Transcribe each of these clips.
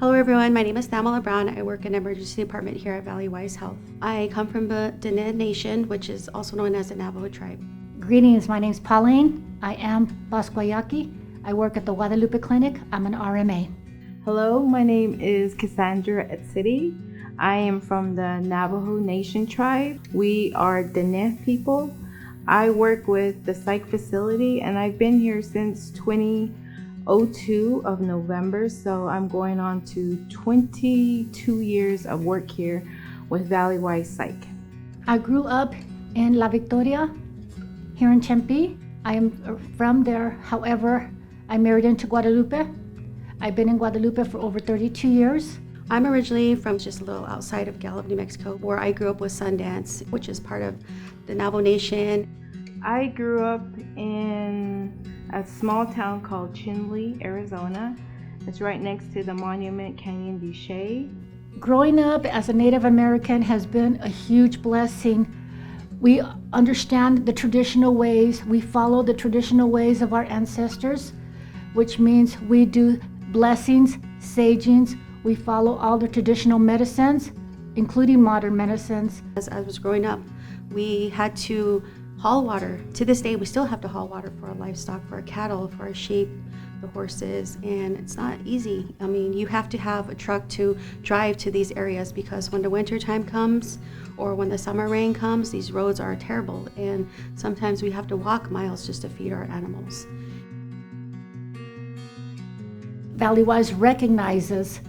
Hello everyone, my name is Thamala Brown. I work in emergency department here at Valleywise Health. I come from the Diné Nation, which is also known as the Navajo tribe. Greetings, my name's Pauline. I am Basquayaki. I work at the Guadalupe Clinic. I'm an RMA. Hello, my name is Cassandra Etsity. I am from the Navajo Nation tribe. We are Diné people. I work with the psych facility and I've been here since 2002 of November, so I'm going on to 22 years of work here with Valleywise Psych. I grew up in La Victoria, here in Tempe. I am from there, however, I married into Guadalupe. I've been in Guadalupe for over 32 years. I'm originally from just a little outside of Gallup, New Mexico, where I grew up with Sundance, which is part of the Navajo Nation. I grew up in a small town called Chinle, Arizona. It's right next to the Monument Canyon de Chelly. Growing up as a Native American has been a huge blessing. We understand the traditional ways. We follow the traditional ways of our ancestors, which means we do blessings, sagings. We follow all the traditional medicines, including modern medicines. As I was growing up, we had to haul water. To this day, we still have to haul water for our livestock, for our cattle, for our sheep, the horses, and it's not easy. I mean, you have to have a truck to drive to these areas because when the winter time comes or when the summer rain comes, these roads are terrible, and sometimes we have to walk miles just to feed our animals. Valleywise recognizes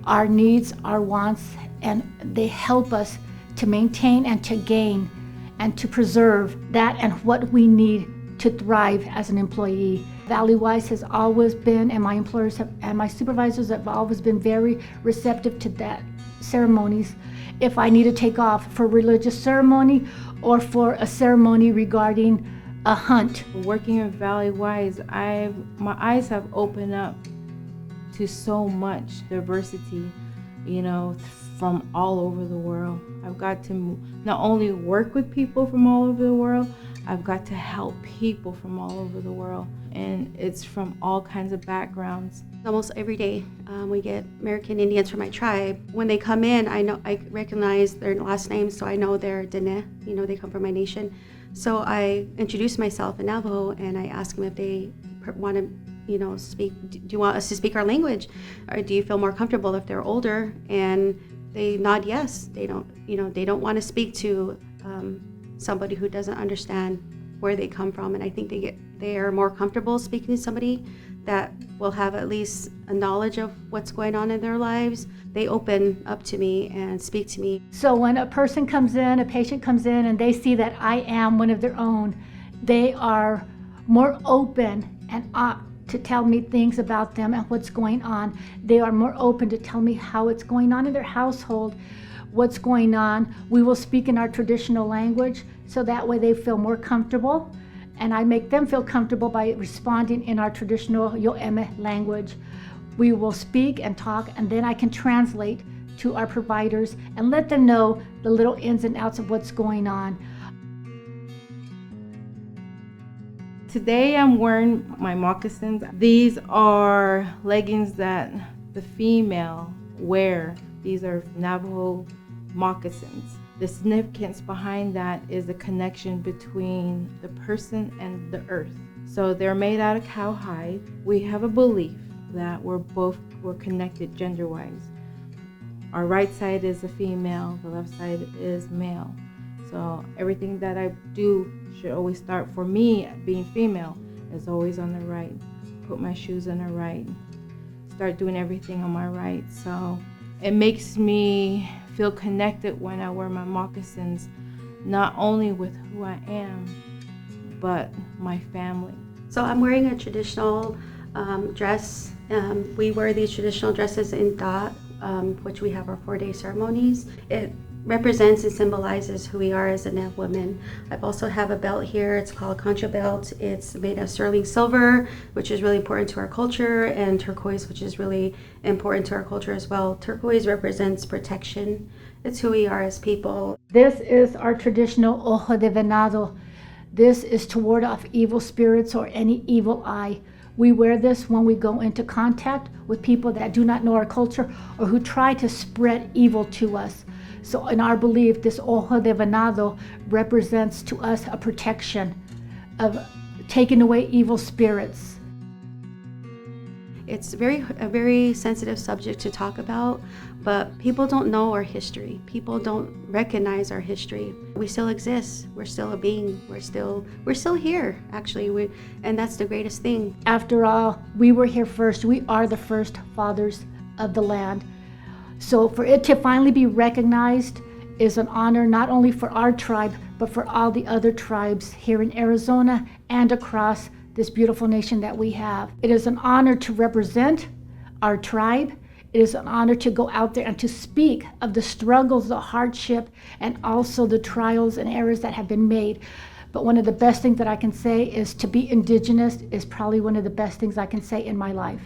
our needs, our wants, and they help us to maintain and to gain and to preserve that and what we need to thrive as an employee. Valleywise has always been, and my employers have, and my supervisors have always been very receptive to that ceremonies. If I need to take off for religious ceremony or for a ceremony regarding a hunt. Working at Valleywise, my eyes have opened up to so much diversity, from all over the world. I've got to not only work with people from all over the world, I've got to help people from all over the world. And it's from all kinds of backgrounds. Almost every day we get American Indians from my tribe. When they come in, I recognize their last names, so I know they're Diné, they come from my nation. So I introduce myself in Navajo and I ask them if they want to speak. Do you want us to speak our language, or do you feel more comfortable if they're older? And they nod yes. They don't want to speak to somebody who doesn't understand where they come from. And I think they are more comfortable speaking to somebody that will have at least a knowledge of what's going on in their lives. They open up to me and speak to me. So when a patient comes in, and they see that I am one of their own, they are more open and to tell me things about them and what's going on. They are more open to tell me how it's going on in their household, what's going on. We will speak in our traditional language, so that way they feel more comfortable, and I make them feel comfortable by responding in our traditional Yo'eme language. We will speak and talk, and then I can translate to our providers and let them know the little ins and outs of what's going on. Today I'm wearing my moccasins. These are leggings that the female wear. These are Navajo moccasins. The significance behind that is the connection between the person and the earth. So they're made out of cowhide. We have a belief that we're connected gender-wise. Our right side is the female, the left side is male. So everything that I do should always start, for me being female, is always on the right. Put my shoes on the right. Start doing everything on my right. So it makes me feel connected when I wear my moccasins, not only with who I am, but my family. So I'm wearing a traditional dress. We wear these traditional dresses in Da, which we have our 4-day ceremonies. It represents and symbolizes who we are as Diné women. I also have a belt here. It's called a concha belt. It's made of sterling silver, which is really important to our culture, and turquoise, which is really important to our culture as well. Turquoise represents protection. It's who we are as people. This is our traditional ojo de venado. This is to ward off evil spirits or any evil eye. We wear this when we go into contact with people that do not know our culture or who try to spread evil to us. So in our belief, this ojo de venado represents to us a protection of taking away evil spirits. It's a very sensitive subject to talk about, but people don't know our history. People don't recognize our history. We still exist. We're still a being. We're still here, actually. And that's the greatest thing. After all, we were here first. We are the first fathers of the land. So for it to finally be recognized is an honor not only for our tribe, but for all the other tribes here in Arizona and across this beautiful nation that we have. It is an honor to represent our tribe. It is an honor to go out there and to speak of the struggles, the hardship, and also the trials and errors that have been made. But one of the best things that I can say is to be Indigenous is probably one of the best things I can say in my life.